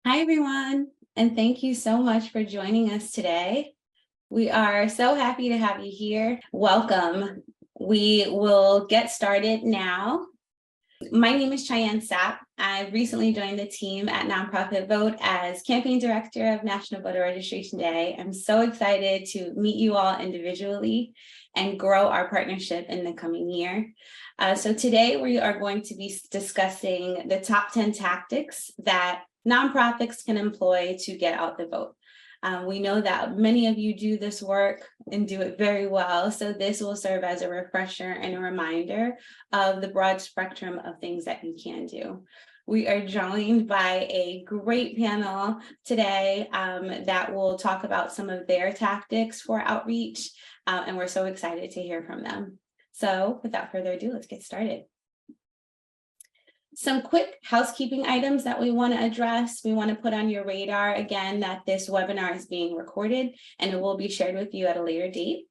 Hi, everyone, and thank you so much for joining us today. We are so happy to have you here. Welcome. We will get started now. My name is Cheyenne Sapp. I recently joined the team at Nonprofit Vote as Campaign Director of National Voter Registration Day. I'm so excited to meet you all individually and grow our partnership in the coming year. So today we are going to be discussing the top 10 tactics that nonprofits can employ to get out the vote. We know that many of you do this work and do it very well, so this will serve as a refresher and a reminder of the broad spectrum of things that you can do. We are joined by a great panel today that will talk about some of their tactics for outreach, and we're so excited to hear from them. So without further ado, let's get started. Some quick housekeeping items that we want to address. We want to put on your radar again that this webinar is being recorded and it will be shared with you at a later date.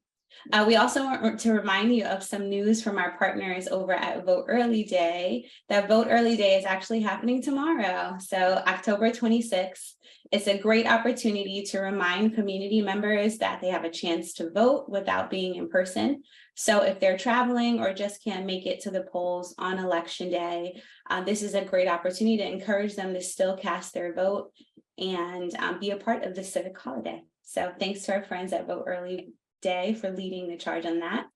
We also want to remind you of some news from our partners over at Vote Early Day. That Vote Early Day is actually happening tomorrow, so October 26th. It's a great opportunity to remind community members that they have a chance to vote without being in person. So if they're traveling or just can't make it to the polls on election day, this is a great opportunity to encourage them to still cast their vote and be a part of the civic holiday. So thanks to our friends at Vote Early Day for leading the charge on that.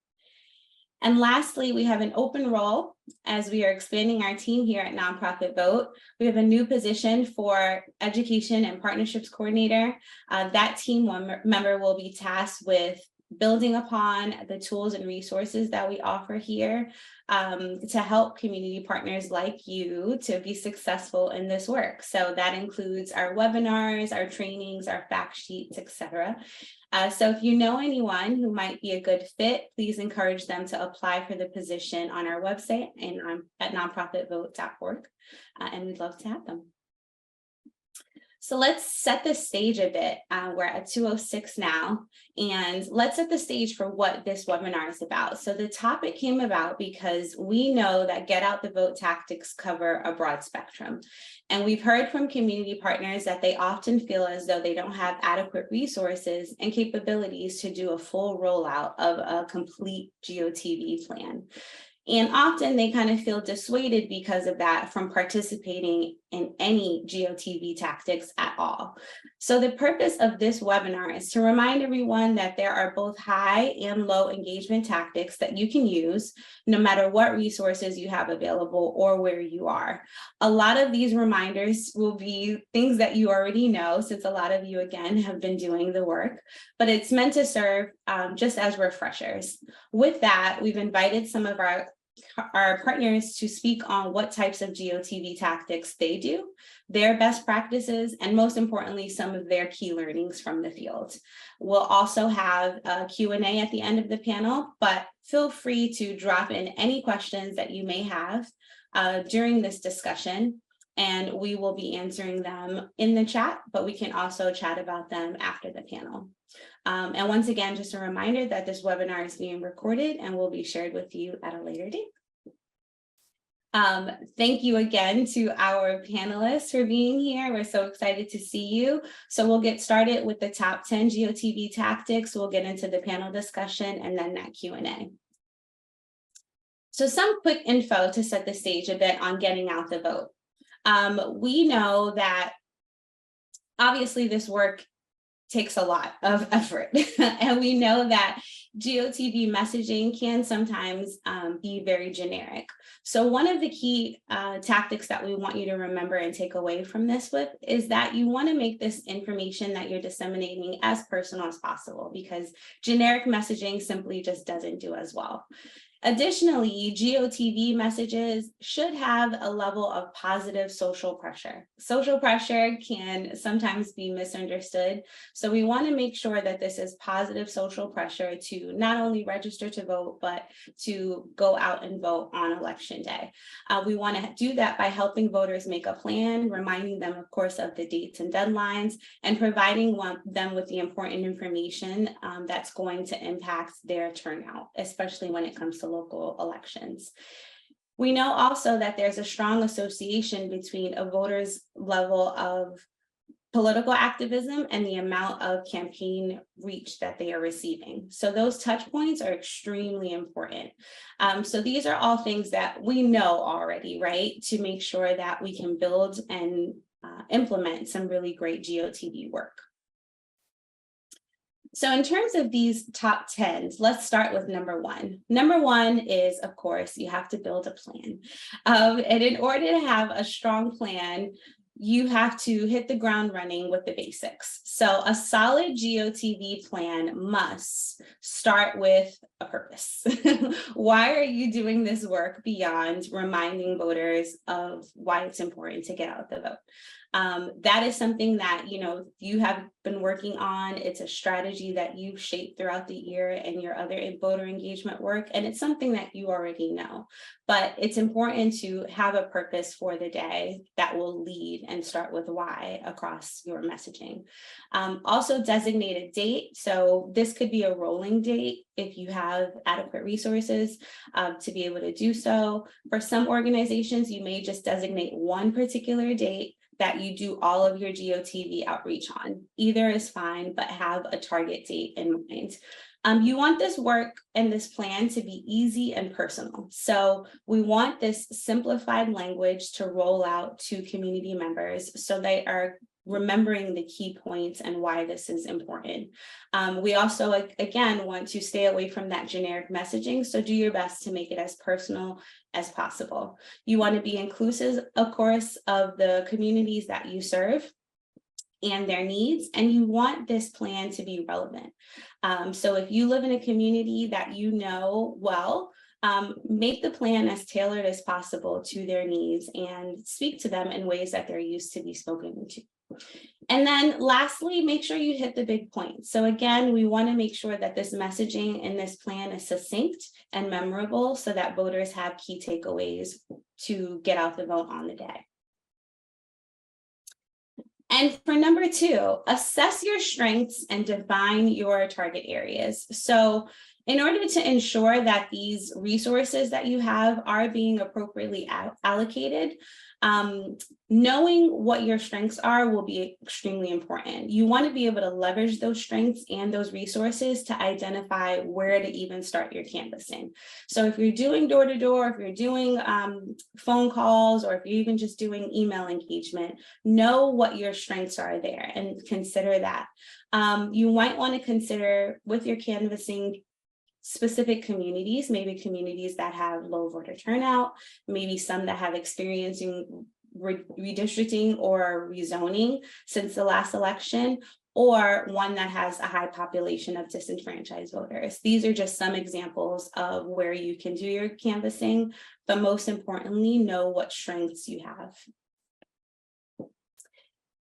And lastly, we have an open role as we are expanding our team here at Nonprofit Vote. We have a new position for Education and Partnerships Coordinator. That team member will be tasked with building upon the tools and resources that we offer here to help community partners like you to be successful in this work. So that includes our webinars, our trainings, our fact sheets, etc. So if you know anyone who might be a good fit, please encourage them to apply for the position on our website and at nonprofitvote.org, and we'd love to have them. So let's set the stage a bit. We're at 2:06 now, and let's set the stage for what this webinar is about. So the topic came about because we know that get out the vote tactics cover a broad spectrum. And we've heard from community partners that they often feel as though they don't have adequate resources and capabilities to do a full rollout of a complete GOTV plan. And often they kind of feel dissuaded because of that from participating in any GOTV tactics at all. So the purpose of this webinar is to remind everyone that there are both high and low engagement tactics that you can use no matter what resources you have available or where you are. A lot of these reminders will be things that you already know, since a lot of you, again, have been doing the work, but it's meant to serve just as refreshers. With that, we've invited some of our partners to speak on what types of GOTV tactics they do, their best practices, and most importantly, some of their key learnings from the field. We'll also have a Q&A at the end of the panel, but feel free to drop in any questions that you may have during this discussion, and we will be answering them in the chat, but we can also chat about them after the panel. And once again, just a reminder that this webinar is being recorded and will be shared with you at a later date. Thank you again to our panelists for being here. We're so excited to see you. So we'll get started with the top 10 GOTV tactics. We'll get into the panel discussion and then that Q&A. So some quick info to set the stage a bit on getting out the vote. We know that obviously this work takes a lot of effort. And we know that GOTV messaging can sometimes be very generic. So one of the key tactics that we want you to remember and take away from this with is that you want to make this information that you're disseminating as personal as possible, because generic messaging simply just doesn't do as well. Additionally, GOTV messages should have a level of positive social pressure. Social pressure can sometimes be misunderstood, so we want to make sure that this is positive social pressure to not only register to vote, but to go out and vote on election day. We want to do that by helping voters make a plan, reminding them, of course, of the dates and deadlines, and providing them with the important information that's going to impact their turnout, especially when it comes to local elections. We know also that there's a strong association between a voter's level of political activism, and the amount of campaign reach that they are receiving. So those touch points are extremely important. So these are all things that we know already, right? To make sure that we can build and implement some really great GOTV work. So in terms of these top 10s, let's start with number one. Number one is, of course, you have to build a plan. And in order to have a strong plan, you have to hit the ground running with the basics. So a solid GOTV plan must start with a purpose. Why are you doing this work beyond reminding voters of why it's important to get out the vote? That is something that, you have been working on. It's a strategy that you've shaped throughout the year and your other voter engagement work. And it's something that you already know, but it's important to have a purpose for the day that will lead and start with why across your messaging. Also designate a date. So this could be a rolling date if you have adequate resources to be able to do so. For some organizations, you may just designate one particular date that you do all of your GOTV outreach on. Either is fine, but have a target date in mind. You want this work and this plan to be easy and personal. So we want this simplified language to roll out to community members so they are remembering the key points and why this is important. We also, again, want to stay away from that generic messaging. So do your best to make it as personal as possible. You want to be inclusive, of course, of the communities that you serve and their needs, and you want this plan to be relevant. So if you live in a community that you know well, make the plan as tailored as possible to their needs and speak to them in ways that they're used to be spoken to. And then lastly, make sure you hit the big points. So again, we want to make sure that this messaging in this plan is succinct and memorable so that voters have key takeaways to get out the vote on the day. And for number two, assess your strengths and define your target areas. So in order to ensure that these resources that you have are being appropriately allocated, knowing what your strengths are will be extremely important. You want to be able to leverage those strengths and those resources to identify where to even start your canvassing. So if you're doing door-to-door, if you're doing phone calls, or if you're even just doing email engagement, know what your strengths are there and consider that. You might want to consider with your canvassing specific communities, maybe communities that have low voter turnout, maybe some that have experiencing redistricting or rezoning since the last election, or one that has a high population of disenfranchised voters. These are just some examples of where you can do your canvassing, but most importantly, know what strengths you have.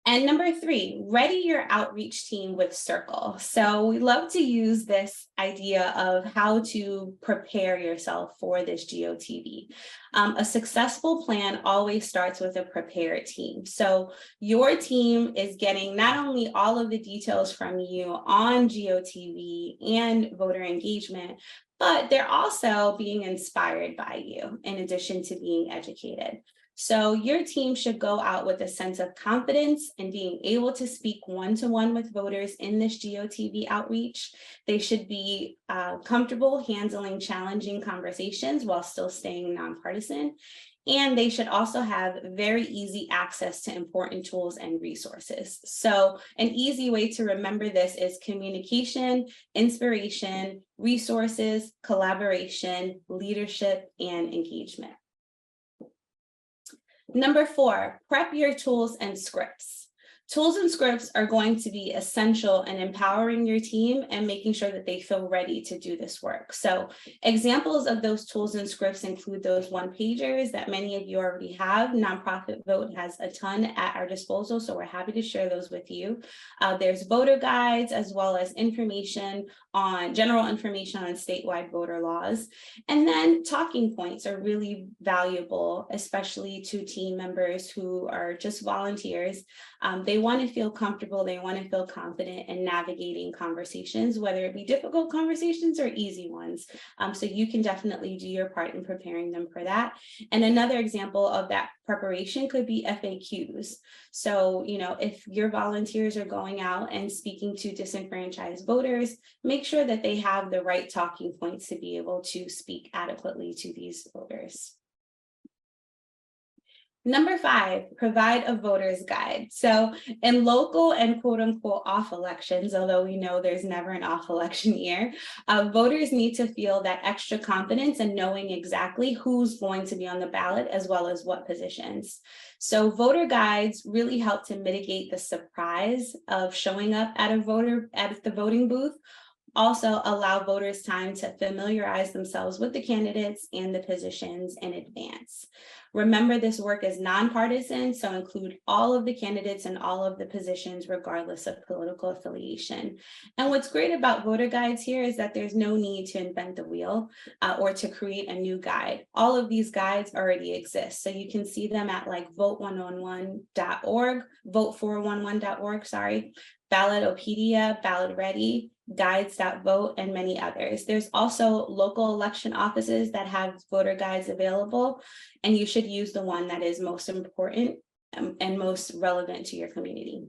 And number three, ready your outreach team with Circle. So we love to use this idea of how to prepare yourself for this GOTV. A successful plan always starts with a prepared team. So your team is getting not only all of the details from you on GOTV and voter engagement, but they're also being inspired by you in addition to being educated. So your team should go out with a sense of confidence and being able to speak one-to-one with voters in this GOTV outreach. They should be comfortable handling challenging conversations while still staying nonpartisan. And they should also have very easy access to important tools and resources. So an easy way to remember this is communication, inspiration, resources, collaboration, leadership, and engagement. Number four, prep your tools and scripts. Tools and scripts are going to be essential in empowering your team and making sure that they feel ready to do this work. So examples of those tools and scripts include those one-pagers that many of you already have. Nonprofit Vote has a ton at our disposal, so we're happy to share those with you. There's voter guides as well as information on general information on statewide voter laws. And then talking points are really valuable, especially to team members who are just volunteers. They want to feel comfortable, they want to feel confident in navigating conversations, whether it be difficult conversations or easy ones. So you can definitely do your part in preparing them for that. And another example of that preparation could be FAQs. So, if your volunteers are going out and speaking to disenfranchised voters, make sure that they have the right talking points to be able to speak adequately to these voters. Number 5, provide a voter's guide. So in local and quote unquote off elections, although we know there's never an off election year, voters need to feel that extra confidence in knowing exactly who's going to be on the ballot as well as what positions. So voter guides really help to mitigate the surprise of showing up at the voting booth. Also allow voters time to familiarize themselves with the candidates and the positions in advance. Remember, this work is nonpartisan, so include all of the candidates and all of the positions, regardless of political affiliation. And what's great about voter guides here is that there's no need to invent the wheel or to create a new guide. All of these guides already exist. So you can see them at like vote111.org, vote411.org, Ballotopedia, Ballot Ready, guides.vote, and many others. There's also local election offices that have voter guides available, and you should use the one that is most important and most relevant to your community.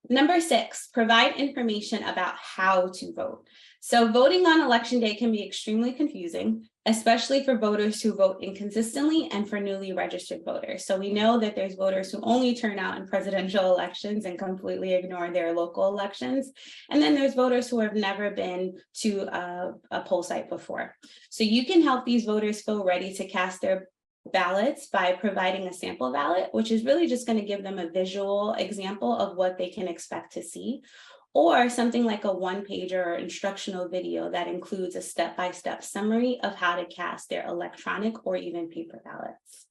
Number 6, provide information about how to vote. So voting on election day can be extremely confusing, especially for voters who vote inconsistently and for newly registered voters. So we know that there's voters who only turn out in presidential elections and completely ignore their local elections. And then there's voters who have never been to a poll site before. So you can help these voters feel ready to cast their ballots by providing a sample ballot, which is really just going to give them a visual example of what they can expect to see, or something like a one-pager or instructional video that includes a step-by-step summary of how to cast their electronic or even paper ballots.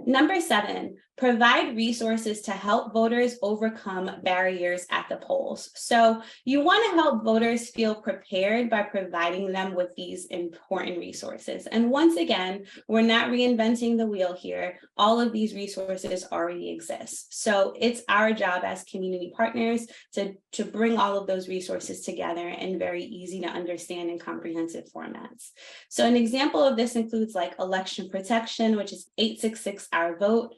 Number 7, provide resources to help voters overcome barriers at the polls. So you want to help voters feel prepared by providing them with these important resources. And once again, we're not reinventing the wheel here. All of these resources already exist. So it's our job as community partners to bring all of those resources together in very easy to understand and comprehensive formats. So an example of this includes like election protection, which is 866 Our Vote.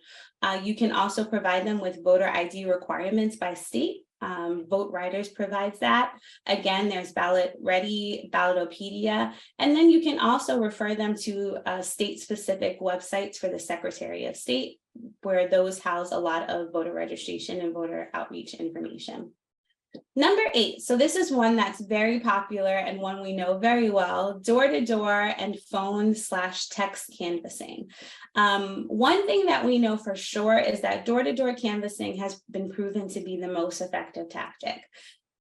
You can also provide them with voter ID requirements by state. Vote Riders provides that. Again, there's Ballot Ready, Ballotopedia, and then you can also refer them to state-specific websites for the Secretary of State, where those house a lot of voter registration and voter outreach information. Number 8, so this is one that's very popular and one we know very well, door-to-door and phone/text canvassing. One thing that we know for sure is that door-to-door canvassing has been proven to be the most effective tactic.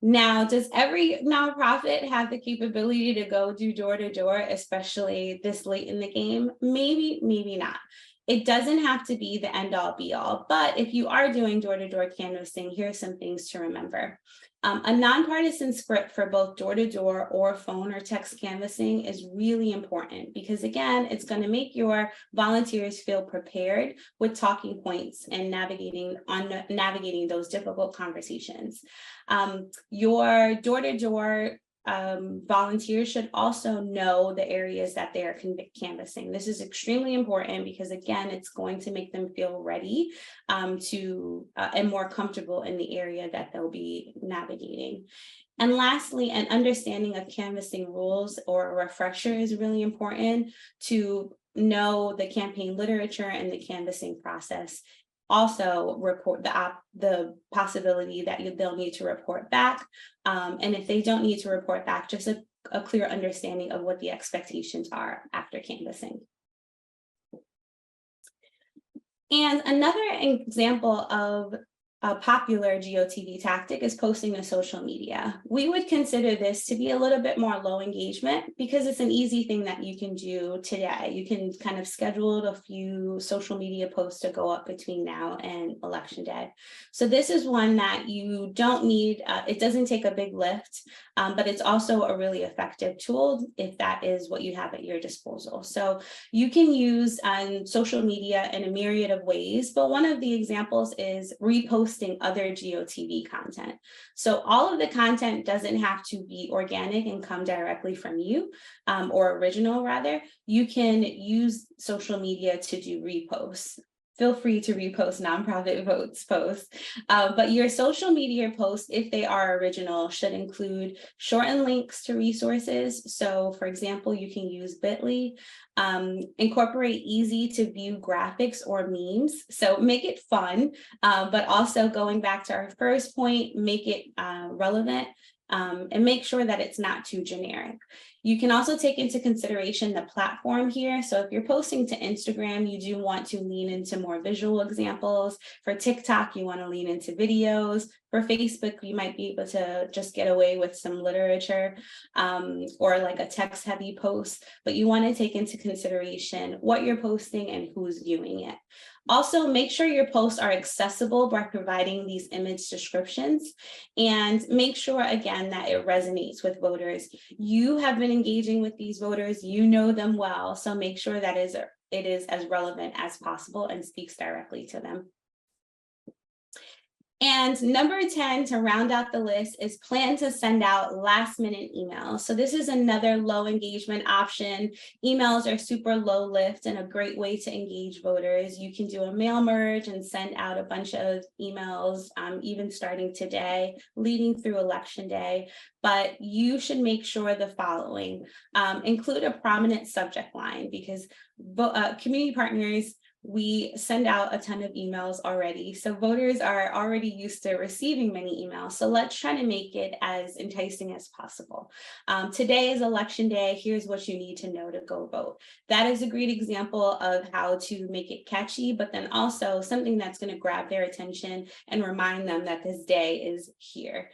Now, does every nonprofit have the capability to go do door-to-door, especially this late in the game? Maybe, maybe not. It doesn't have to be the end-all be-all, but if you are doing door-to-door canvassing, here are some things to remember. A nonpartisan script for both door-to-door or phone or text canvassing is really important because, again, it's going to make your volunteers feel prepared with talking points and navigating those difficult conversations. Your door-to-door volunteers should also know the areas that they are canvassing. This is extremely important because, again, it's going to make them feel ready and more comfortable in the area that they'll be navigating. And lastly, an understanding of canvassing rules or a refresher is really important to know the campaign literature and the canvassing process. Also report the possibility that they'll need to report back. And if they don't need to report back, just a clear understanding of what the expectations are after canvassing. And another example of popular GOTV tactic is posting to social media. We would consider this to be a little bit more low engagement because it's an easy thing that you can do today. You can kind of schedule a few social media posts to go up between now and election day. So this is one that you don't need, it doesn't take a big lift, but it's also a really effective tool if that is what you have at your disposal. So you can use social media in a myriad of ways, but one of the examples is reposting other GOTV content. So all of the content doesn't have to be organic and come directly from you, or original rather. You can use social media to do reposts. Feel free to repost nonprofit votes posts, but your social media posts, if they are original, should include shortened links to resources. So for example, you can use bit.ly, incorporate easy to view graphics or memes. So make it fun, but also going back to our first point, make it relevant, and make sure that it's not too generic. You can also take into consideration the platform here. So if you're posting to Instagram, you do want to lean into more visual examples. For TikTok, you want to lean into videos. For Facebook, you might be able to just get away with some literature, or like a text-heavy post, but you want to take into consideration what you're posting and who's viewing it. Also, make sure your posts are accessible by providing these image descriptions, and make sure, again, that it resonates with voters. You have been engaging with these voters, you know them well, so make sure that it is as relevant as possible and speaks directly to them. And number 10, to round out the list, is plan to send out last minute emails. So this is another low engagement option. Emails are super low lift and a great way to engage voters. You can do a mail merge and send out a bunch of emails, even starting today, leading through election day. But you should make sure the following: include a prominent subject line, because community partners, we send out a ton of emails already. So voters are already used to receiving many emails. So let's try to make it as enticing as possible. Today is election day. Here's what you need to know to go vote. That is a great example of how to make it catchy, but then also something that's going to grab their attention and remind them that this day is here.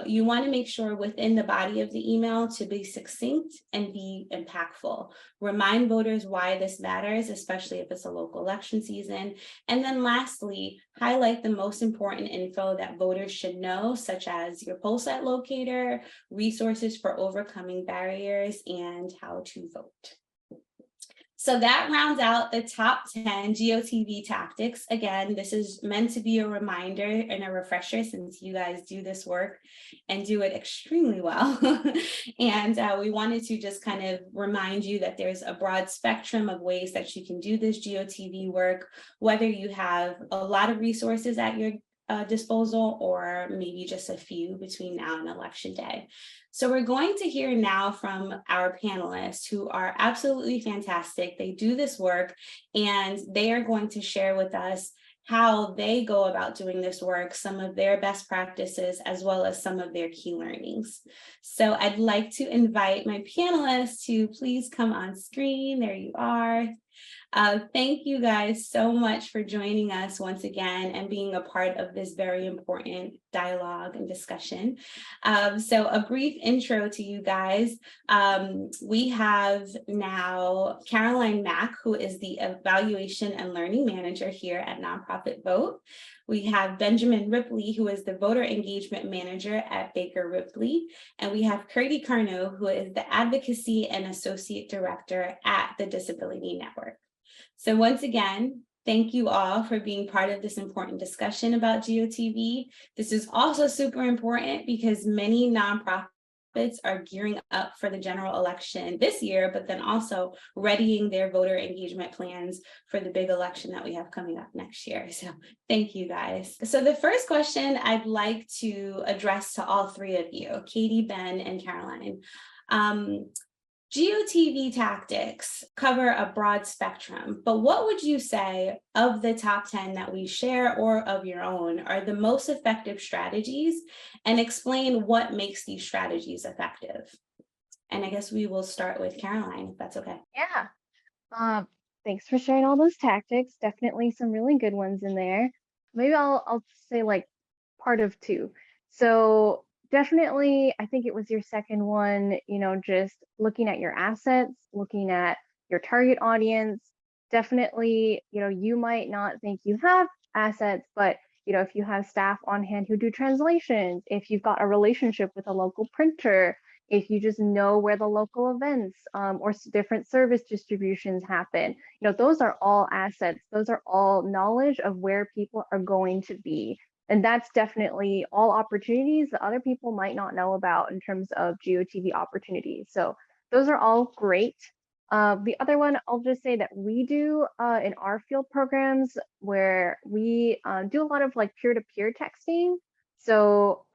You want to make sure within the body of the email to be succinct and be impactful. Remind voters why this matters, especially if it's a local election season. And then lastly, highlight the most important info that voters should know, such as your poll site locator, resources for overcoming barriers, and how to vote. So that rounds out the top 10 GOTV tactics. Again, this is meant to be a reminder and a refresher, since you guys do this work and do it extremely well. And we wanted to just kind of remind you that there's a broad spectrum of ways that you can do this GOTV work, whether you have a lot of resources at your disposal, or maybe just a few between now and election day. So we're going to hear now from our panelists, who are absolutely fantastic. They do this work, and they are going to share with us how they go about doing this work, some of their best practices, as well as some of their key learnings. So I'd like to invite my panelists to please come on screen. There you are. Thank you guys so much for joining us once again and being a part of this very important dialogue and discussion. So a brief intro to you guys. We have now Caroline Mack, who is the Evaluation and Learning Manager here at Nonprofit Vote. We have Benjamin Ripley, who is the Voter Engagement Manager at Baker Ripley. And we have Curdy Carno, who is the Advocacy and Associate Director at the Disability Network. So once again, thank you all for being part of this important discussion about GOTV. This is also super important because many nonprofits are gearing up for the general election this year, but then also readying their voter engagement plans for the big election that we have coming up next year. So thank you guys. So the first question I'd like to address to all three of you, Katie, Ben, and Caroline. GOTV tactics cover a broad spectrum, but what would you say of the top 10 that we share or of your own are the most effective strategies, and explain what makes these strategies effective? And I guess we will start with Caroline, if that's okay. Yeah. Thanks for sharing all those tactics. Definitely some really good ones in there. maybe I'll say like part of two. So definitely, I think it was your second one, just looking at your assets, looking at your target audience. Definitely, you might not think you have assets, but if you have staff on hand who do translations, if you've got a relationship with a local printer, if you just know where the local events or different service distributions happen, those are all assets. Those are all knowledge of where people are going to be. And that's definitely all opportunities that other people might not know about in terms of GeoTV opportunities. So those are all great. The other one, I'll just say that we do in our field programs where we do a lot of like peer-to-peer texting. So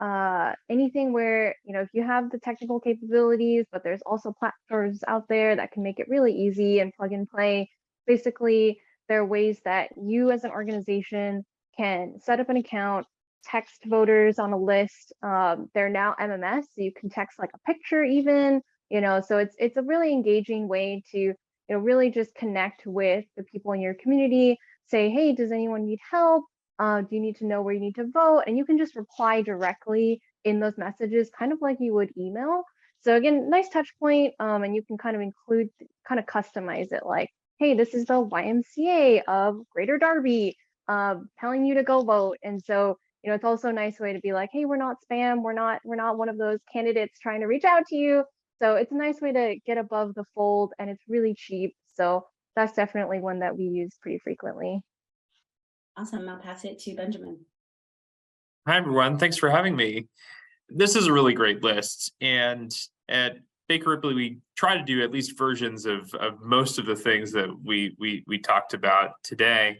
anything where, if you have the technical capabilities, but there's also platforms out there that can make it really easy and plug and play. Basically, there are ways that you as an organization can set up an account, text voters on a list. They're now MMS, so you can text like a picture even, so it's a really engaging way to, really just connect with the people in your community, say, hey, does anyone need help? Do you need to know where you need to vote? And you can just reply directly in those messages, kind of like you would email. So again, nice touch point. And you can kind of customize it like, hey, this is the YMCA of Greater Darby telling you to go vote. And so, it's also a nice way to be like, hey, we're not spam. We're not one of those candidates trying to reach out to you. So it's a nice way to get above the fold, and it's really cheap. So that's definitely one that we use pretty frequently. Awesome. I'll pass it to Benjamin. Hi, everyone. Thanks for having me. This is a really great list. And at Baker Ripley, we try to do at least versions of most of the things that we talked about today.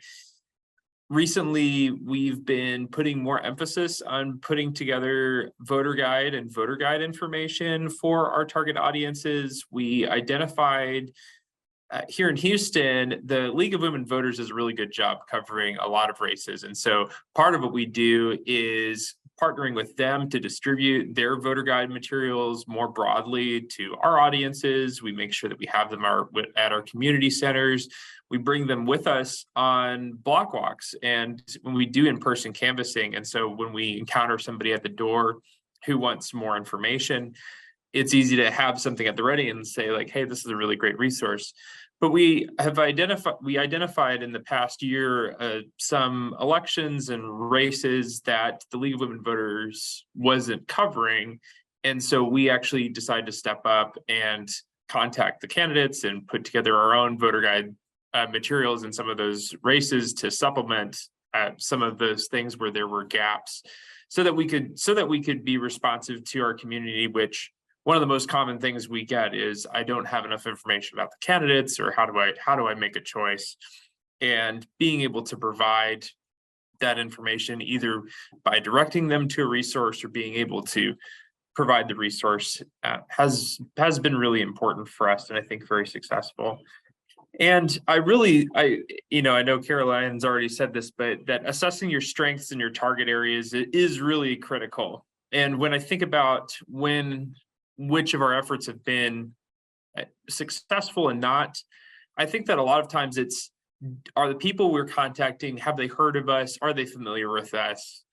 Recently, we've been putting more emphasis on putting together voter guide and voter guide information for our target audiences. We identified here in Houston, the League of Women Voters does a really good job covering a lot of races. And so part of what we do is partnering with them to distribute their voter guide materials more broadly to our audiences. We make sure that we have them at our community centers. We bring them with us on block walks and when we do in-person canvassing. And so when we encounter somebody at the door who wants more information, it's easy to have something at the ready and say like, hey, this is a really great resource. But we identified in the past year some elections and races that the League of Women Voters wasn't covering. And so we actually decided to step up and contact the candidates and put together our own voter guide materials in some of those races to supplement some of those things where there were gaps so that we could be responsive to our community, which one of the most common things we get is I don't have enough information about the candidates, or how do I make a choice? And being able to provide that information either by directing them to a resource or being able to provide the resource has been really important for us, and I think very successful. And I know Caroline's already said this, but that assessing your strengths in your target areas is really critical. And when I think about which of our efforts have been successful and not, I think that a lot of times are the people we're contacting, have they heard of us? Are they familiar with us?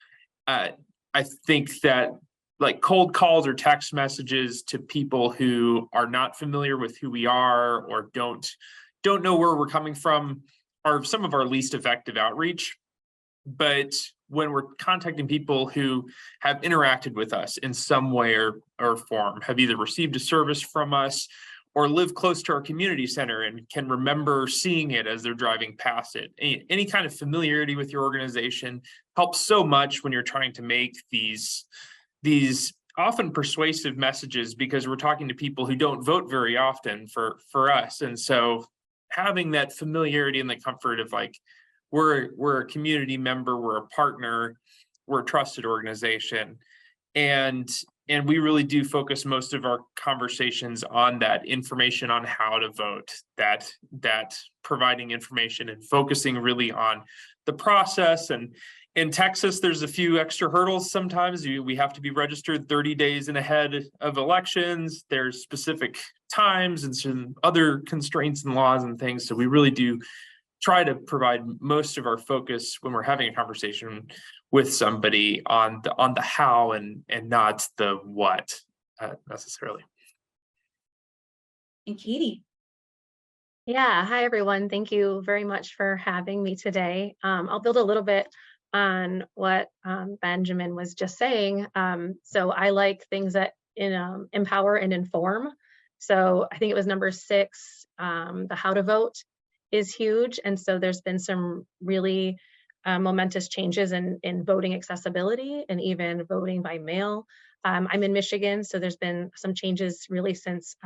I think that like cold calls or text messages to people who are not familiar with who we are or don't know where we're coming from are some of our least effective outreach. But when we're contacting people who have interacted with us in some way or form, have either received a service from us or live close to our community center and can remember seeing it as they're driving past it. Any kind of familiarity with your organization helps so much when you're trying to make these often persuasive messages, because we're talking to people who don't vote very often for us. And so having that familiarity and the comfort of like, we're a community member, we're a partner, we're a trusted organization. And we really do focus most of our conversations on that information on how to vote, that providing information and focusing really on the process. And in Texas, there's a few extra hurdles sometimes. We have to be registered 30 days in ahead of elections. There's specific times and some other constraints and laws and things. So we really do try to provide most of our focus when we're having a conversation with somebody on the how and not the what necessarily. And Katie. Yeah, hi everyone. Thank you very much for having me today. I'll build a little bit on what Benjamin was just saying. So I like things that empower and inform. So I think it was number 6, the how to vote is huge. And so there's been some really momentous changes in voting accessibility and even voting by mail. I'm in Michigan, so there's been some changes really since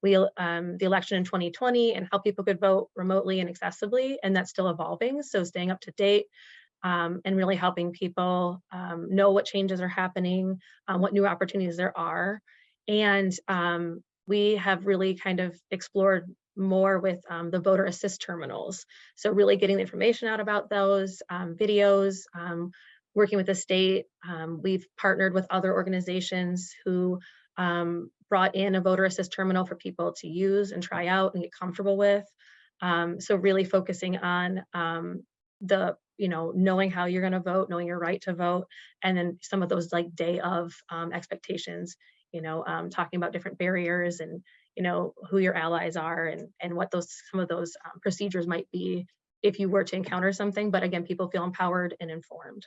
the election in 2020 and how people could vote remotely and accessibly, and that's still evolving. So staying up to date and really helping people know what changes are happening, what new opportunities there are. And we have really kind of explored more with the voter assist terminals. So really getting the information out about those videos, working with the state. We've partnered with other organizations who brought in a voter assist terminal for people to use and try out and get comfortable with. So really focusing on knowing how you're going to vote, knowing your right to vote, and then some of those like day of expectations, talking about different barriers and who your allies are and what some of those procedures might be if you were to encounter something. But again, people feel empowered and informed.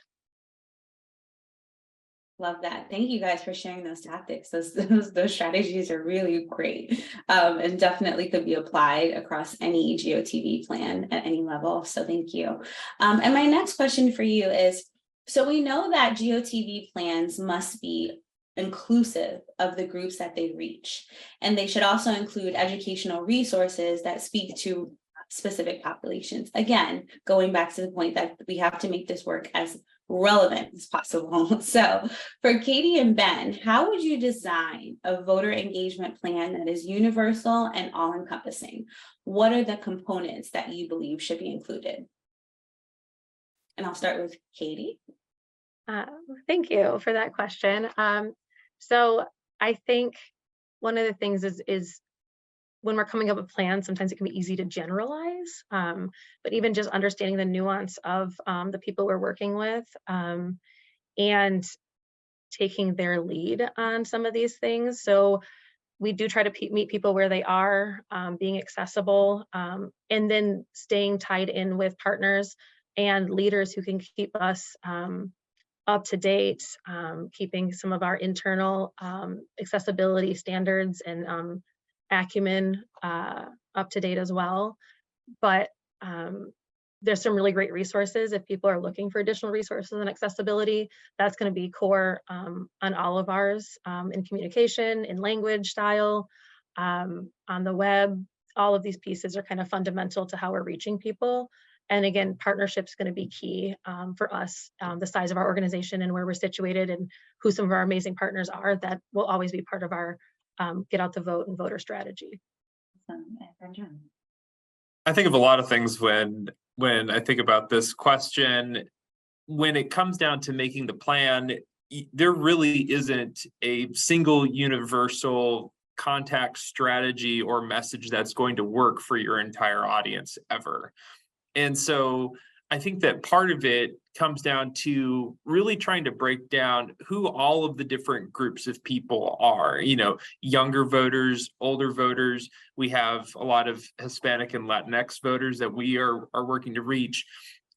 Love that. Thank you guys for sharing those tactics. Those strategies are really great and definitely could be applied across any GOTV plan at any level. So thank you. And my next question for you is, so we know that GOTV plans must be inclusive of the groups that they reach, and they should also include educational resources that speak to specific populations. Again, going back to the point that we have to make this work as relevant as possible. So for Katie and Ben, how would you design a voter engagement plan that is universal and all-encompassing? What are the components that you believe should be included? And I'll start with Katie. Thank you for that question. So I think one of the things is when we're coming up with plans, sometimes it can be easy to generalize, but even just understanding the nuance of the people we're working with and taking their lead on some of these things. So we do try to meet people where they are, being accessible, and then staying tied in with partners and leaders who can keep us up to date, keeping some of our internal accessibility standards and acumen up to date as well. But there's some really great resources if people are looking for additional resources and accessibility. That's going to be core on all of ours, in communication, in language style, on the web. All of these pieces are kind of fundamental to how we're reaching people. And again, partnership's going to be key for us, the size of our organization and where we're situated and who some of our amazing partners are. That will always be part of our get out the vote and voter strategy. I think of a lot of things when I think about this question. When it comes down to making the plan, there really isn't a single universal contact strategy or message that's going to work for your entire audience ever. And so I think that part of it comes down to really trying to break down who all of the different groups of people are, younger voters, older voters. We have a lot of Hispanic and Latinx voters that we are working to reach,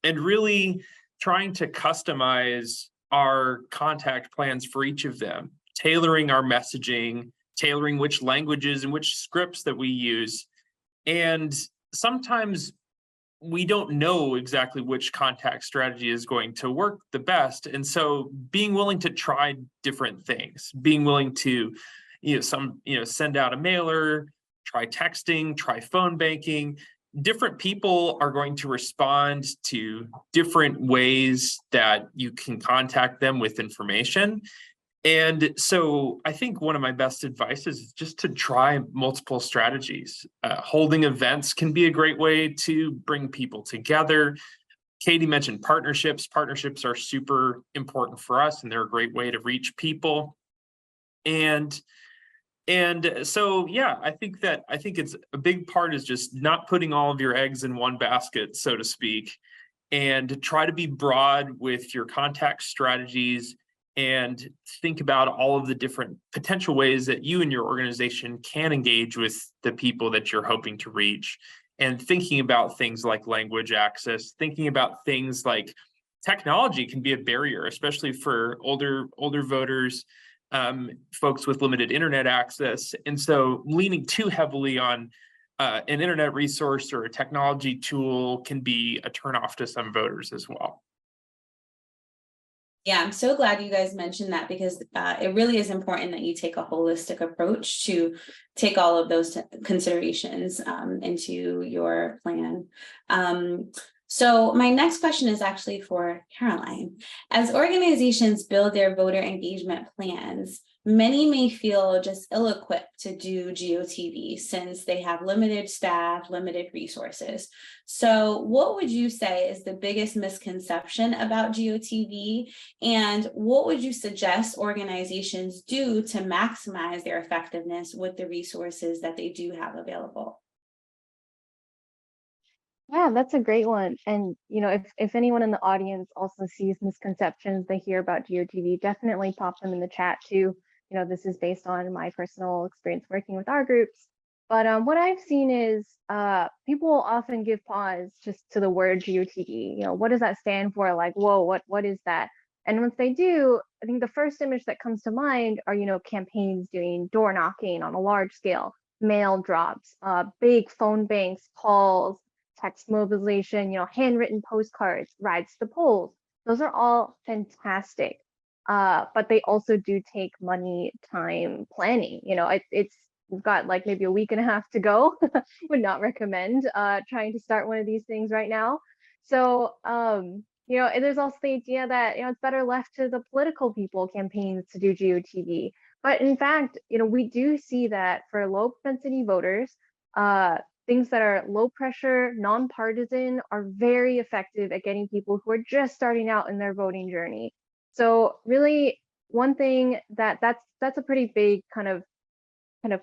and really trying to customize our contact plans for each of them, tailoring our messaging, tailoring which languages and which scripts that we use. And sometimes we don't know exactly which contact strategy is going to work the best. And so being willing to try different things, being willing to, send out a mailer, try texting, try phone banking. Different people are going to respond to different ways that you can contact them with information. And so I think one of my best advice is just to try multiple strategies. Holding events can be a great way to bring people together. Katie mentioned partnerships. Partnerships are super important for us, and they're a great way to reach people. And And so, yeah, I think it's a big part is just not putting all of your eggs in one basket, so to speak, and try to be broad with your contact strategies and think about all of the different potential ways that you and your organization can engage with the people that you're hoping to reach. And thinking about things like language access, thinking about things like technology can be a barrier, especially for older voters, folks with limited internet access. And so leaning too heavily on an internet resource or a technology tool can be a turnoff to some voters as well. Yeah, I'm so glad you guys mentioned that, because it really is important that you take a holistic approach to take all of those considerations into your plan. So my next question is actually for Caroline. As organizations build their voter engagement plans, many may feel just ill-equipped to do GOTV since they have limited staff, limited resources. So what would you say is the biggest misconception about GOTV, and what would you suggest organizations do to maximize their effectiveness with the resources that they do have available? Yeah, that's a great one. And if anyone in the audience also sees misconceptions they hear about GOTV, definitely pop them in the chat too. This is based on my personal experience working with our groups. But what I've seen is people often give pause just to the word GOTV. What does that stand for? Like, whoa, what is that? And once they do, I think the first image that comes to mind are, campaigns doing door knocking on a large scale, mail drops, big phone banks, calls, text mobilization, handwritten postcards, rides to the polls. Those are all fantastic. But they also do take money, time, planning. We've got like maybe a week and a half to go. Would not recommend trying to start one of these things right now. So and there's also the idea that it's better left to the political people campaigns to do GOTV. But in fact, we do see that for low propensity voters, things that are low pressure, nonpartisan are very effective at getting people who are just starting out in their voting journey. So really, one thing that's a pretty big kind of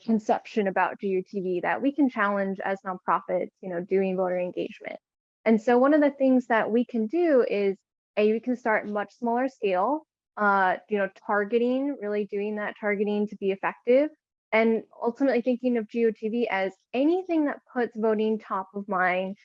conception about GOTV that we can challenge as nonprofits, doing voter engagement. And so one of the things that we can do is we can start much smaller scale, targeting, really doing that targeting to be effective, and ultimately thinking of GOTV as anything that puts voting top of mind,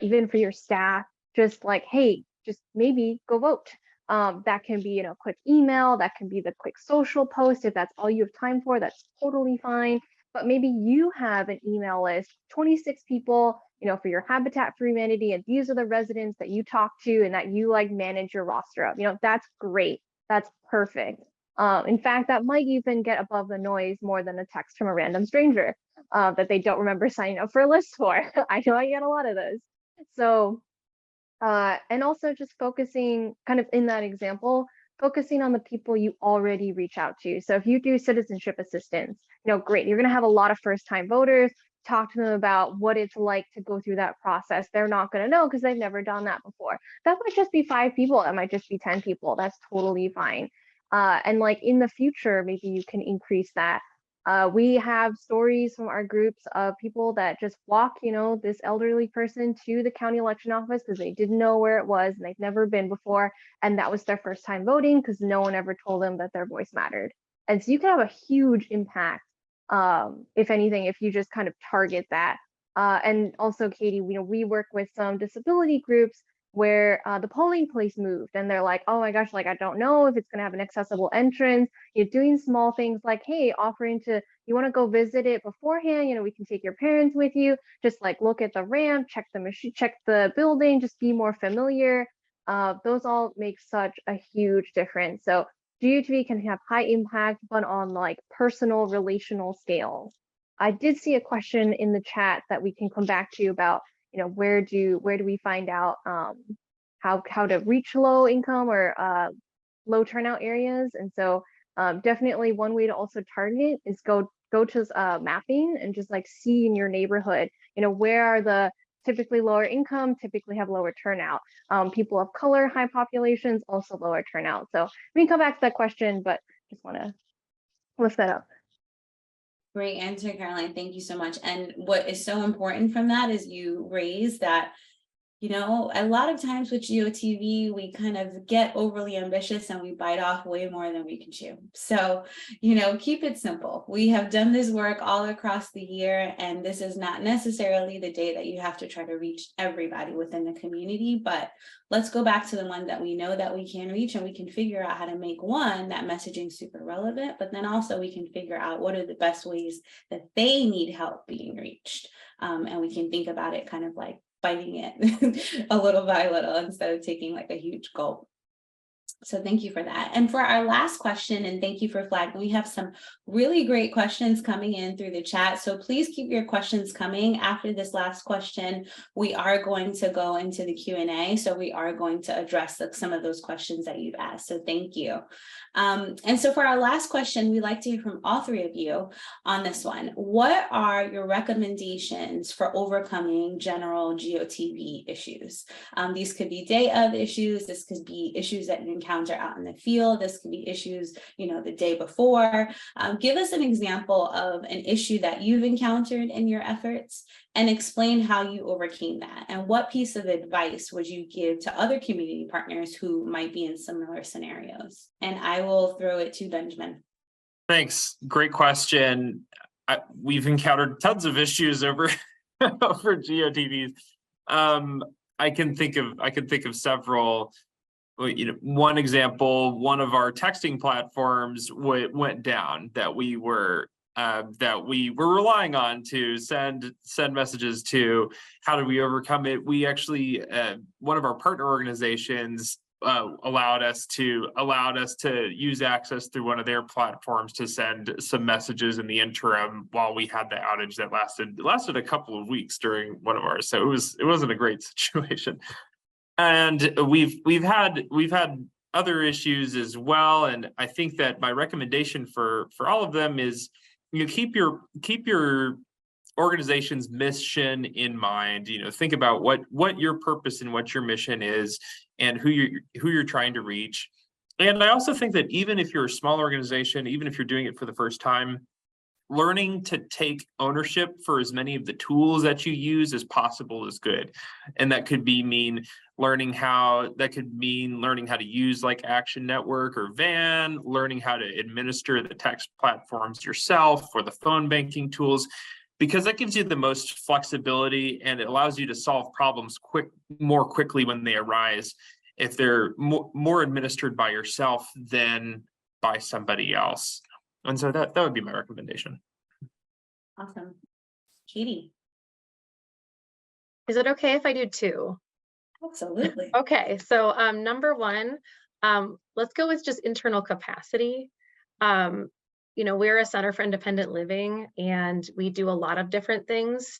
even for your staff, just like, hey, just maybe go vote. That can be, a quick email, that can be the quick social post. If that's all you have time for, that's totally fine. But maybe you have an email list, 26 people, for your Habitat for Humanity, and these are the residents that you talk to and that you like manage your roster of. That's great. That's perfect. In fact, that might even get above the noise more than a text from a random stranger that they don't remember signing up for a list for. I know I get a lot of those. So and also just focusing kind of in that example, focusing on the people you already reach out to. So if you do citizenship assistance, great, you're going to have a lot of first-time voters. Talk to them about what it's like to go through that process. They're not going to know because they've never done that before. That might just be 5 people. That might just be 10 people. That's totally fine. And like in the future, maybe you can increase that. We have stories from our groups of people that just walk, this elderly person to the county election office because they didn't know where it was and they've never been before. And that was their first time voting because no one ever told them that their voice mattered. And so you can have a huge impact, if anything, if you just kind of target that. And also, Katie, we work with some disability groups where the polling place moved and they're like, oh my gosh, like I don't know if it's going to have an accessible entrance. You're doing small things like, hey, offering to, you want to go visit it beforehand, we can take your parents with you, just like look at the ramp, check the machine, check the building, just be more familiar. Those all make such a huge difference. So GOTV can have high impact, but on like personal relational scales. I did see a question in the chat that we can come back to about where do we find out how to reach low income or low turnout areas. And so definitely one way to also target is go to mapping and just like see in your neighborhood, where are the typically lower income, typically have lower turnout. People of color, high populations, also lower turnout. So we can come back to that question, but just want to lift that up. Great answer, Caroline. Thank you so much. And what is so important from that is you raise that, you know, a lot of times with GOTV, we kind of get overly ambitious and we bite off way more than we can chew. So, you know, keep it simple. We have done this work all across the year, and this is not necessarily the day that you have to try to reach everybody within the community, but let's go back to the one that we know that we can reach, and we can figure out how to make one, that messaging super relevant, but then also we can figure out what are the best ways that they need help being reached. And we can think about it kind of like biting it a little by little instead of taking like a huge gulp. So thank you for that. And for our last question, and thank you for flagging, we have some really great questions coming in through the chat. So please keep your questions coming. After this last question, we are going to go into the Q&A. So we are going to address some of those questions that you've asked. So thank you. And so for our last question, we'd like to hear from all three of you on this one. What are your recommendations for overcoming general GOTV issues? These could be day of issues. This could be issues that you encounter out in the field. This could be issues, you know, the day before. Give us an example of an issue that you've encountered in your efforts and explain how you overcame that. And what piece of advice would you give to other community partners who might be in similar scenarios? And I will throw it to Benjamin. Thanks. Great question. We've encountered tons of issues over over GOTVs. I can think of several. You know, one example, one of our texting platforms went down that we were relying on to send messages to. How did we overcome it? We actually, one of our partner organizations allowed us to use access through one of their platforms to send some messages in the interim while we had the outage that lasted a couple of weeks during one of ours. So it wasn't a great situation. And we've had other issues as well. And I think that my recommendation for all of them is, you know, keep your organization's mission in mind. You know, think about what your purpose and what your mission is and who you're trying to reach. And I also think that even if you're a small organization, even if you're doing it for the first time, learning to take ownership for as many of the tools that you use as possible is good. And that could mean learning how to use like Action Network or Van, learning how to administer the text platforms yourself or the phone banking tools, because that gives you the most flexibility and it allows you to solve problems more quickly when they arise if they're more administered by yourself than by somebody else. And so that would be my recommendation. Awesome. Katie. Is it okay if I do two? Absolutely. Okay, so number one, let's go with just internal capacity. You know, we're a Center for Independent Living and we do a lot of different things.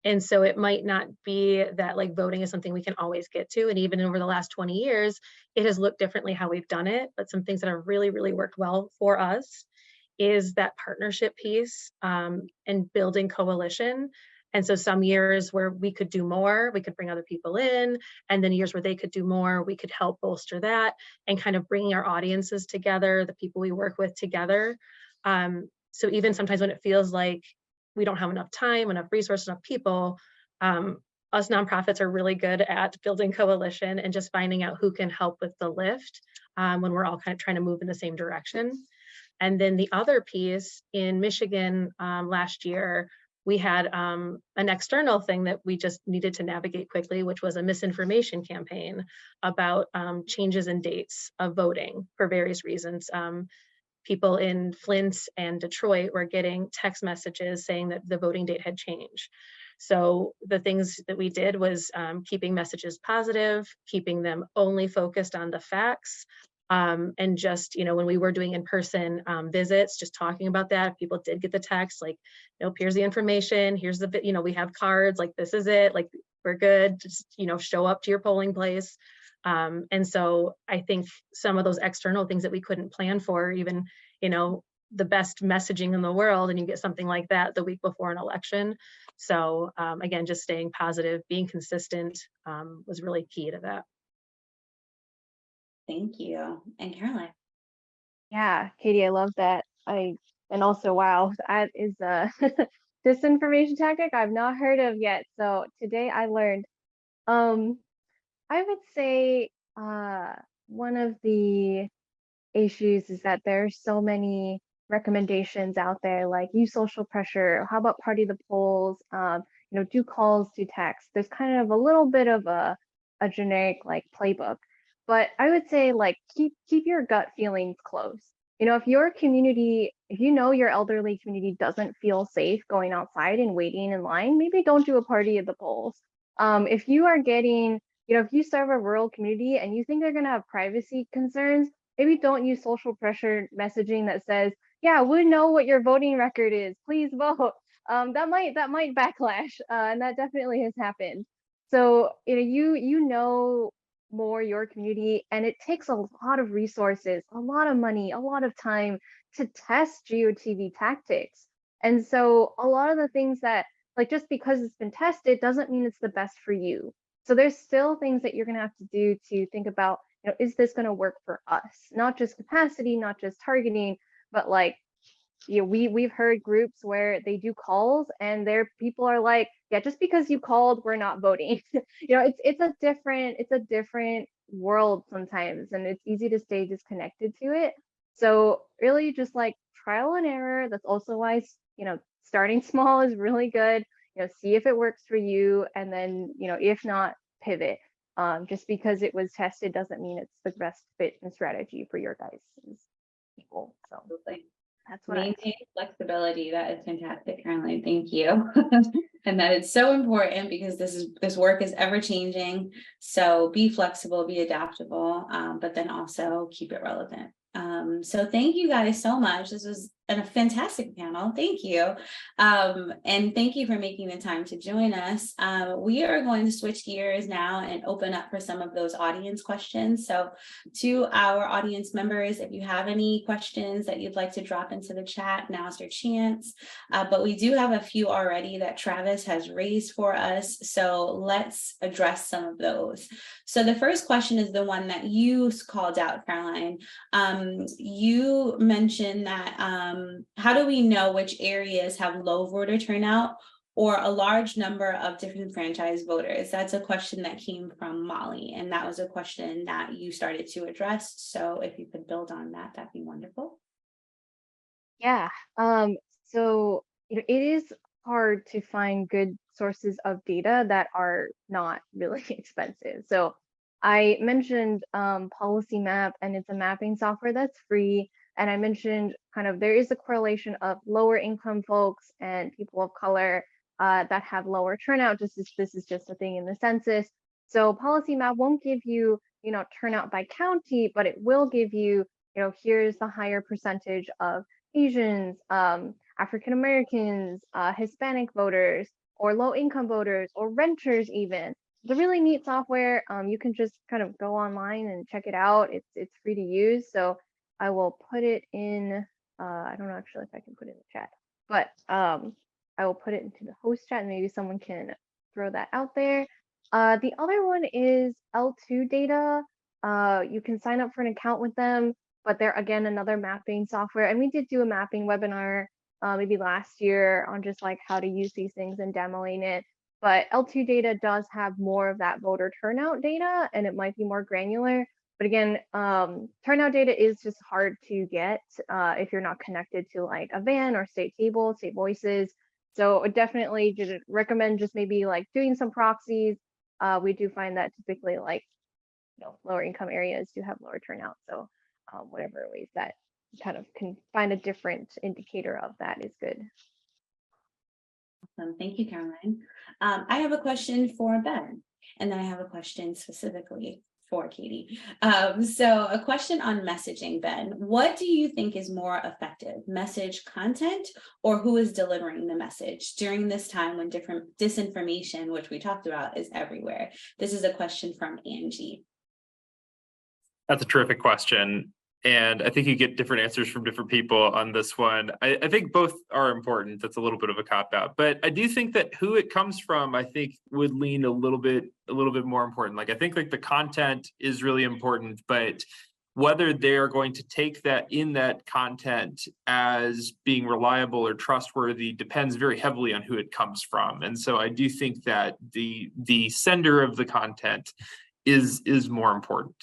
And so it might not be that like voting is something we can always get to. And even over the last 20 years, it has looked differently how we've done it. But some things that have really, really worked well for us is that partnership piece and building coalition. And so some years where we could do more, we could bring other people in, and then years where they could do more, we could help bolster that and kind of bringing our audiences together, the people we work with together. So even sometimes when it feels like we don't have enough time, enough resources, enough people, us nonprofits are really good at building coalition and just finding out who can help with the lift when we're all kind of trying to move in the same direction. And then the other piece in Michigan last year, we had an external thing that we just needed to navigate quickly, which was a misinformation campaign about changes in dates of voting for various reasons. People in Flint and Detroit were getting text messages saying that the voting date had changed. So the things that we did was keeping messages positive, keeping them only focused on the facts, and just, you know, when we were doing in-person visits, just talking about that, if people did get the text, like, nope, here's the information, here's the, you know, we have cards, like, this is it, like, we're good, just, you know, show up to your polling place. And so I think some of those external things that we couldn't plan for, even, you know, the best messaging in the world, and you get something like that the week before an election. So again, just staying positive, being consistent was really key to that. Thank you. And Caroline. Yeah, Katie, I love that. I And also, wow, that is a disinformation tactic I've not heard of yet. So today I learned. I would say one of the issues is that there's so many recommendations out there, like use social pressure. How about party the polls? Do calls to text. There's kind of a little bit of a generic like playbook, but I would say like keep your gut feelings close. If your community, if you know your elderly community doesn't feel safe going outside and waiting in line, maybe don't do a party at the polls. If you are getting, if you serve a rural community and you think they're going to have privacy concerns, maybe don't use social pressure messaging that says, yeah, we know what your voting record is, please vote. That might backlash, and that definitely has happened. So you know more your community, and it takes a lot of resources, a lot of money, a lot of time to test GOTV tactics. And so a lot of the things that, like, just because it's been tested doesn't mean it's the best for you. So there's still things that you're going to have to do to think about, is this going to work for us? Not just capacity, not just targeting, but like, we've heard groups where they do calls and their people are like, yeah, just because you called, we're not voting. It's a different world sometimes, and it's easy to stay disconnected to it. So really just like trial and error. That's also why, starting small is really good. See if it works for you, and then, if not, pivot. Just because it was tested doesn't mean it's the best fit and strategy for your guys' people. So Absolutely. that's what I Maintain flexibility. That is fantastic, Caroline. Thank you. And that is so important because this work is ever changing. So be flexible, be adaptable, but then also keep it relevant. So thank you guys so much. This was a fantastic panel. Thank you. And thank you for making the time to join us. We are going to switch gears now and open up for some of those audience questions. So to our audience members, if you have any questions that you'd like to drop into the chat, now's your chance. But we do have a few already that Travis has raised for us. So let's address some of those. So the first question is the one that you called out, Caroline. You mentioned that how do we know which areas have low voter turnout or a large number of disenfranchised voters? That's a question that came from Molly, and that was a question that you started to address. So if you could build on that, that'd be wonderful. Yeah. So it is hard to find good sources of data that are not really expensive. So I mentioned Policy Map, and it's a mapping software that's free. And I mentioned kind of there is a correlation of lower income folks and people of color that have lower turnout. This is just a thing in the census. So Policy Map won't give you, turnout by county, but it will give you, here's the higher percentage of Asians, African Americans, Hispanic voters, or low income voters, or renters even. It's a really neat software. You can just kind of go online and check it out. It's free to use. So I will put it in, I don't know actually if I can put it in the chat, but I will put it into the host chat and maybe someone can throw that out there. The other one is L2 data. You can sign up for an account with them, but they're again another mapping software. And we did do a mapping webinar maybe last year on just like how to use these things and demoing it. But L2 data does have more of that voter turnout data, and it might be more granular. But again, turnout data is just hard to get if you're not connected to like a van or state table, state voices. So I definitely did recommend just maybe like doing some proxies. We do find that typically like lower income areas do have lower turnout. So whatever ways that you kind of can find a different indicator of that is good. Awesome. Thank you, Caroline. I have a question for Ben, and then I have a question specifically for Katie. So a question on messaging, Ben. What do you think is more effective, message content or who is delivering the message during this time when different disinformation, which we talked about, is everywhere? This is a question from Angie. That's a terrific question. And I think you get different answers from different people on this one. I think both are important. That's a little bit of a cop-out. But I do think that who it comes from, I think, would lean a little bit more important. Like I think like the content is really important, but whether they are going to take that in that content as being reliable or trustworthy depends very heavily on who it comes from. And so I do think that the sender of the content is more important.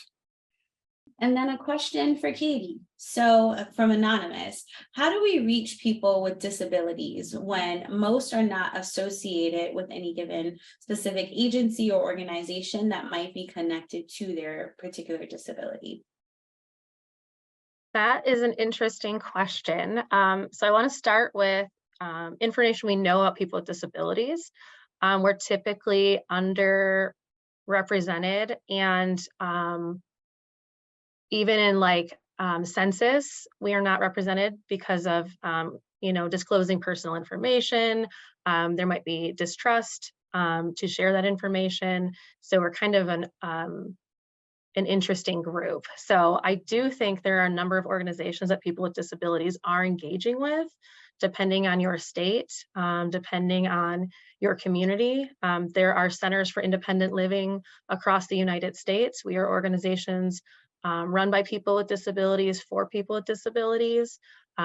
And then a question for Katie. So from Anonymous, how do we reach people with disabilities when most are not associated with any given specific agency or organization that might be connected to their particular disability? That is an interesting question. So I want to start with information we know about people with disabilities. We're typically underrepresented, and even in like census, we are not represented because of disclosing personal information. There might be distrust to share that information. So we're kind of an interesting group. So I do think there are a number of organizations that people with disabilities are engaging with, depending on your state, depending on your community. There are centers for independent living across the United States. We are organizations run by people with disabilities for people with disabilities.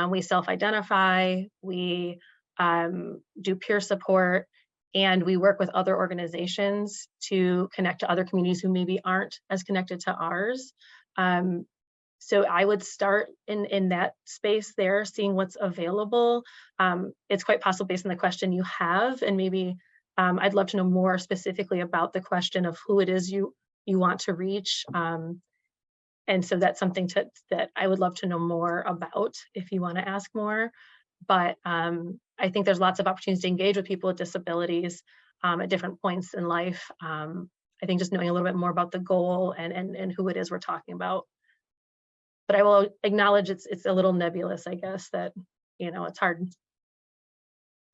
We self-identify, we do peer support, and we work with other organizations to connect to other communities who maybe aren't as connected to ours. So I would start in that space there, seeing what's available. It's quite possible based on the question you have, and maybe I'd love to know more specifically about the question of who it is you want to reach. And so that's something that I would love to know more about if you want to ask more. But I think there's lots of opportunities to engage with people with disabilities at different points in life. I think just knowing a little bit more about the goal and who it is we're talking about. But I will acknowledge it's a little nebulous, I guess, that, it's hard.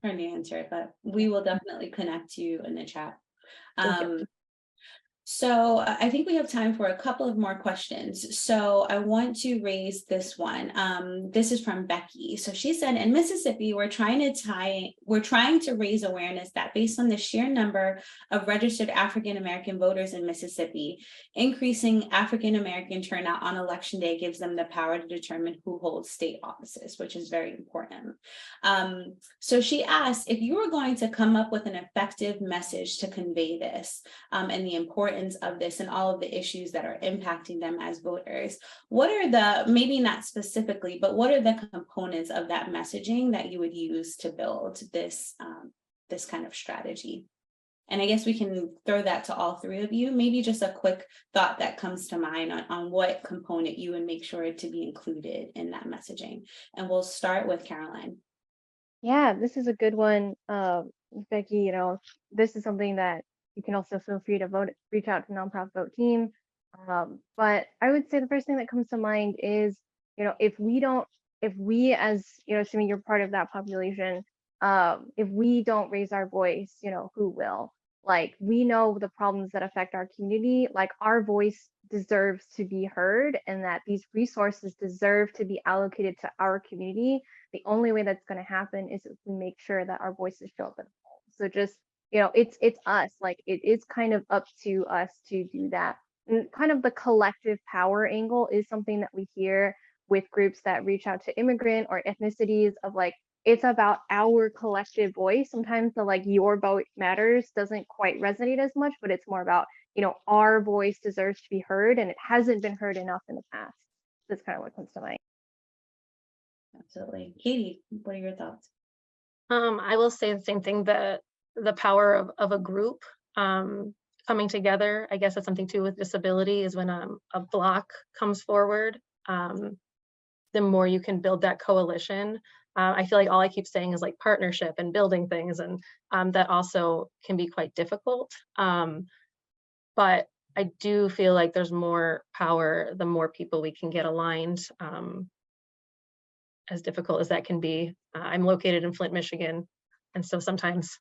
Hard to answer it, but we will definitely connect you in the chat. Thank you. So I think we have time for a couple of more questions. So I want to raise this one. This is from Becky. So she said, in Mississippi, we're trying to raise awareness that based on the sheer number of registered African-American voters in Mississippi, increasing African-American turnout on election day gives them the power to determine who holds state offices, which is very important. So she asked, if you were going to come up with an effective message to convey this and the importance of this and all of the issues that are impacting them as voters, what are the, maybe not specifically, but what are the components of that messaging that you would use to build this this kind of strategy? And I guess we can throw that to all three of you. Maybe just a quick thought that comes to mind on what component you would make sure to be included in that messaging. And we'll start with Caroline. Yeah, this is a good one, Becky. This is something that you can also feel free to reach out to Nonprofit Vote Team. But I would say the first thing that comes to mind is, if we as, assuming you're part of that population, if we don't raise our voice, who will? Like, we know the problems that affect our community, like our voice deserves to be heard, and that these resources deserve to be allocated to our community. The only way that's going to happen is if we make sure that our voices show up at home. So just, it's us, like it is kind of up to us to do that. And kind of the collective power angle is something that we hear with groups that reach out to immigrant or ethnicities of like, it's about our collective voice. Sometimes the like your vote matters doesn't quite resonate as much, but it's more about, our voice deserves to be heard, and it hasn't been heard enough in the past. That's kind of what comes to mind. Absolutely. Katie, what are your thoughts? I will say the same thing, the power of a group coming together. I guess that's something too with disability, is when a block comes forward, the more you can build that coalition. I feel like all I keep saying is like partnership and building things, and that also can be quite difficult. But I do feel like there's more power the more people we can get aligned, as difficult as that can be. I'm located in Flint, Michigan, and so sometimes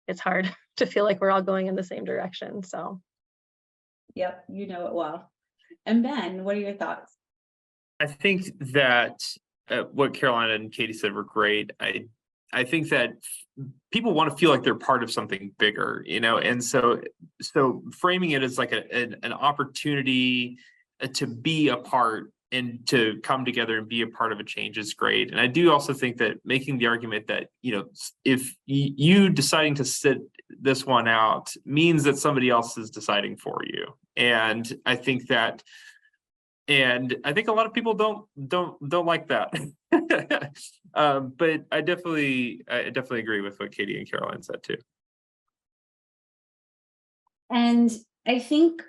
it's hard to feel like we're all going in the same direction. So, yep, you know it well. And Ben, what are your thoughts? I think that what Caroline and Katie said were great. I think that people want to feel like they're part of something bigger, and so framing it as like an opportunity to be a part and to come together and be a part of a change is great. And I do also think that making the argument that, if you deciding to sit this one out means that somebody else is deciding for you. And I think a lot of people don't like that. But I definitely agree with what Katie and Caroline said too. And I think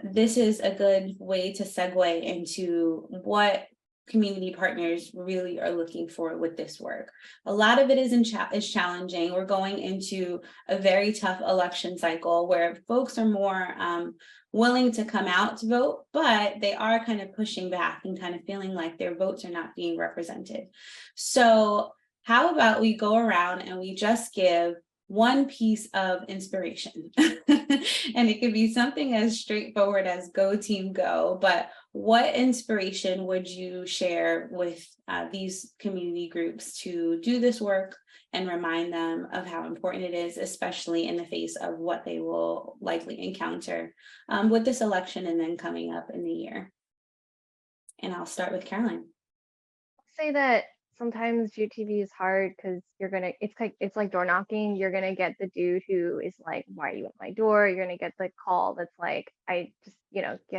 this is a good way to segue into what community partners really are looking for with this work. A lot of it is challenging. We're going into a very tough election cycle where folks are more willing to come out to vote, but they are kind of pushing back and kind of feeling like their votes are not being represented. So how about we go around and we just give one piece of inspiration. And it could be something as straightforward as go team go, but what inspiration would you share with these community groups to do this work and remind them of how important it is, especially in the face of what they will likely encounter with this election and then coming up in the year? And I'll start with Caroline. I'll say that sometimes GTV is hard because it's like door knocking. You're gonna get the dude who is like, why are you at my door? You're gonna get the call that's like, I just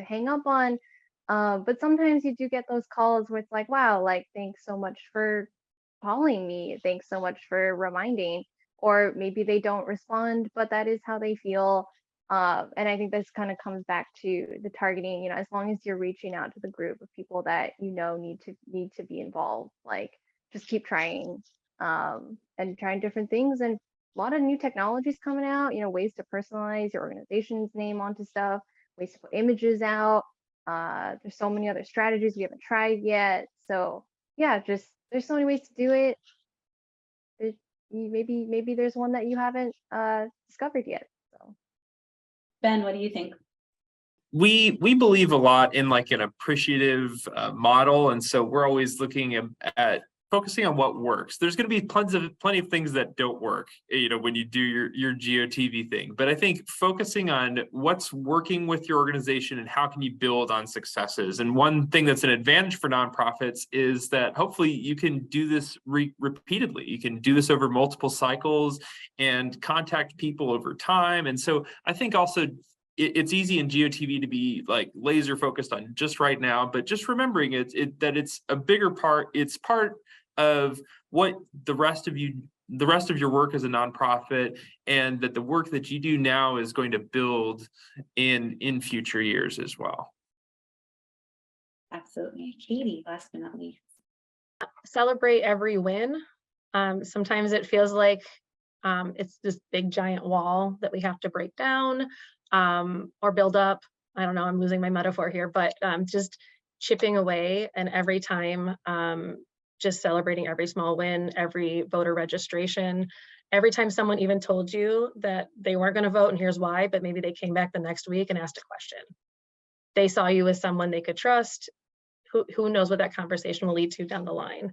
hang up on. But sometimes you do get those calls where it's like, wow, like thanks so much for calling me, thanks so much for reminding. Or maybe they don't respond, but that is how they feel. And I think this kind of comes back to the targeting, as long as you're reaching out to the group of people that need to be involved, like just keep trying and trying different things. And a lot of new technologies coming out, ways to personalize your organization's name onto stuff, ways to put images out. There's so many other strategies we haven't tried yet. So yeah, just there's so many ways to do it. Maybe there's one that you haven't discovered yet. So Ben, what do you think? We believe a lot in like an appreciative model, and so we're always looking at focusing on what works. There's going to be plenty of things that don't work, when you do your GeoTV thing. But I think focusing on what's working with your organization and how can you build on successes. And one thing that's an advantage for nonprofits is that hopefully you can do this repeatedly. You can do this over multiple cycles and contact people over time. And so I think also it's easy in GeoTV to be like laser focused on just right now, but just remembering that it's a bigger part. It's part of what the rest of your work as a nonprofit, and that the work that you do now is going to build in future years as well. Absolutely. Katie, last but not least. Celebrate every win. Sometimes it feels like it's this big giant wall that we have to break down or build up. I don't know, I'm losing my metaphor here, but just chipping away, and every time just celebrating every small win, every voter registration, every time someone even told you that they weren't going to vote and here's why, but maybe they came back the next week and asked a question. They saw you as someone they could trust. Who knows what that conversation will lead to down the line.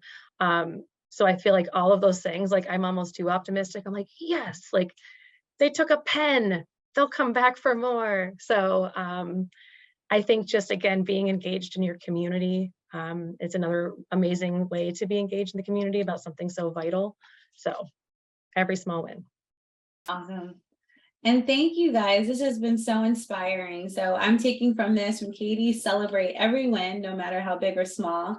So I feel like all of those things, like I'm almost too optimistic. I'm like, yes, like they took a pen, they'll come back for more. So I think just, again, being engaged in your community is another amazing way to be engaged in the community about something so vital. So every small win. Awesome. And thank you guys. This has been so inspiring. So I'm taking from Katie, celebrate every win, no matter how big or small.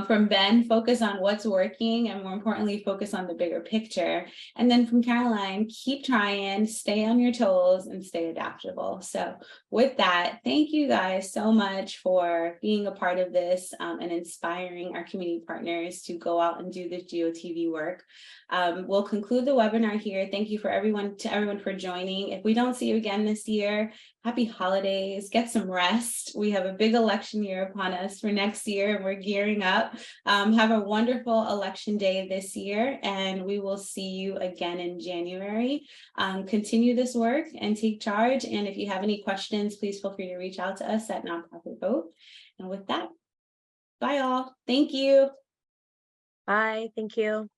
From Ben, focus on what's working, and more importantly, focus on the bigger picture. And then from Caroline, keep trying, stay on your toes, and stay adaptable. So with that, thank you guys so much for being a part of this and inspiring our community partners to go out and do this GeoTV work. We'll conclude the webinar here. Thank you to everyone for joining. If we don't see you again this year, happy holidays, get some rest. We have a big election year upon us for next year, and we're gearing up. Have a wonderful election day this year, and we will see you again in January. Continue this work and take charge. And if you have any questions, please feel free to reach out to us at Nonprofit Vote. And with that, bye all. Thank you. Bye. Thank you.